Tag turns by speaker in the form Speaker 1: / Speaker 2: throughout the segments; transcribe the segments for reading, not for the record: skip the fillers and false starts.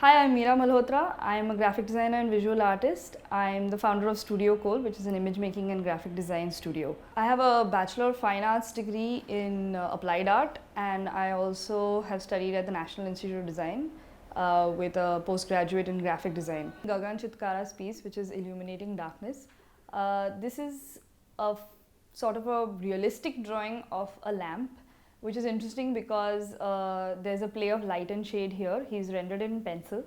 Speaker 1: Hi, I'm Mira Malhotra. I'm a graphic designer and visual artist. I'm the founder of Studio Cole, which is an image making and graphic design studio. I have a Bachelor of Fine Arts degree in Applied Art, and I also have studied at the National Institute of Design with a postgraduate in graphic design. Gagan Chitkara's piece, which is Illuminating Darkness. This is sort of a realistic drawing of a lamp, which is interesting because there's a play of light and shade here. He's rendered in pencil.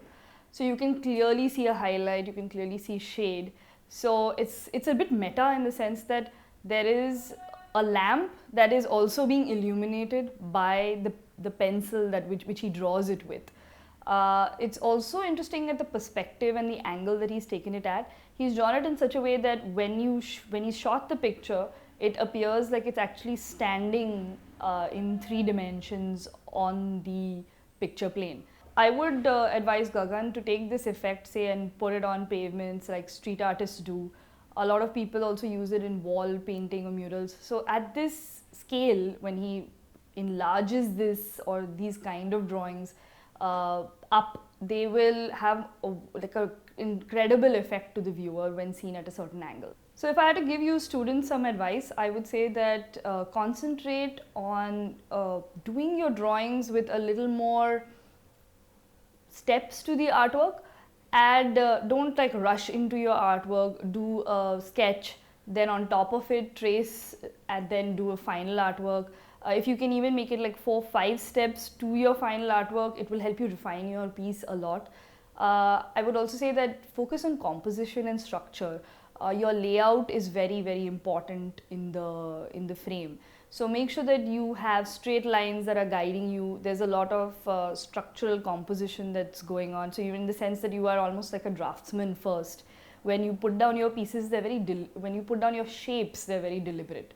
Speaker 1: So you can clearly see a highlight, you can clearly see shade. So it's a bit meta in the sense that there is a lamp that is also being illuminated by the pencil which he draws it with. It's also interesting at the perspective and the angle that he's taken it at. He's drawn it in such a way that when he shot the picture, it appears like it's actually standing in 3 dimensions on the picture plane. I would advise Gagan to take this effect, say, and put it on pavements like street artists do. A lot of people also use it in wall painting or murals. So at this scale, when he enlarges this or these kind of drawings up, they will have like an incredible effect to the viewer when seen at a certain angle. So if I had to give you students some advice, I would say that concentrate on doing your drawings with a little more steps to the artwork. Don't like rush into your artwork, do a sketch, then on top of it trace and then do a final artwork. If you can even make it like 4-5 steps to your final artwork, it will help you refine your piece a lot. I would also say that focus on composition and structure. Your layout is very, very important in the frame. So make sure that you have straight lines that are guiding you. There's a lot of structural composition that's going on. So you're in the sense that you are almost like a draftsman first. When you put down your pieces, when you put down your shapes, they're very deliberate.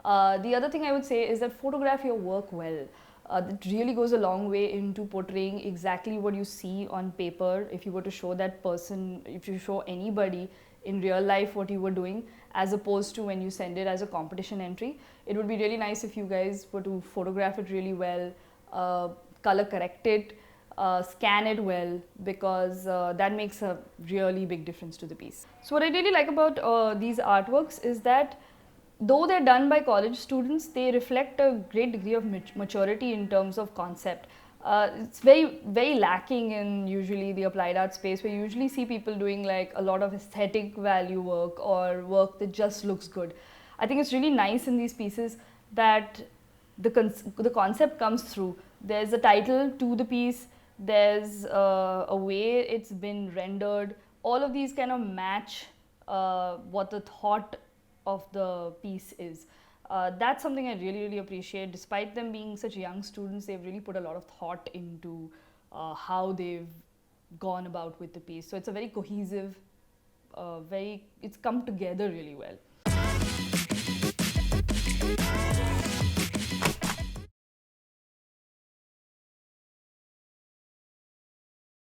Speaker 1: The other thing I would say is that photograph your work well. That really goes a long way into portraying exactly what you see on paper. If you were to show that person, if you show anybody in real life what you were doing, as opposed to when you send it as a competition entry, it would be really nice if you guys were to photograph it really well, color correct it, scan it well, because that makes a really big difference to the piece. So what I really like about these artworks is that though they're done by college students, they reflect a great degree of maturity in terms of concept. It's very, very lacking in usually the applied art space, where you usually see people doing like a lot of aesthetic value work or work that just looks good. I think it's really nice in these pieces that the concept comes through. There's a title to the piece, there's a way it's been rendered. All of these kind of match what the thought of the piece is. That's something I really, really appreciate. Despite them being such young students, they've really put a lot of thought into how they've gone about with the piece. So it's a very cohesive, it's come together really well.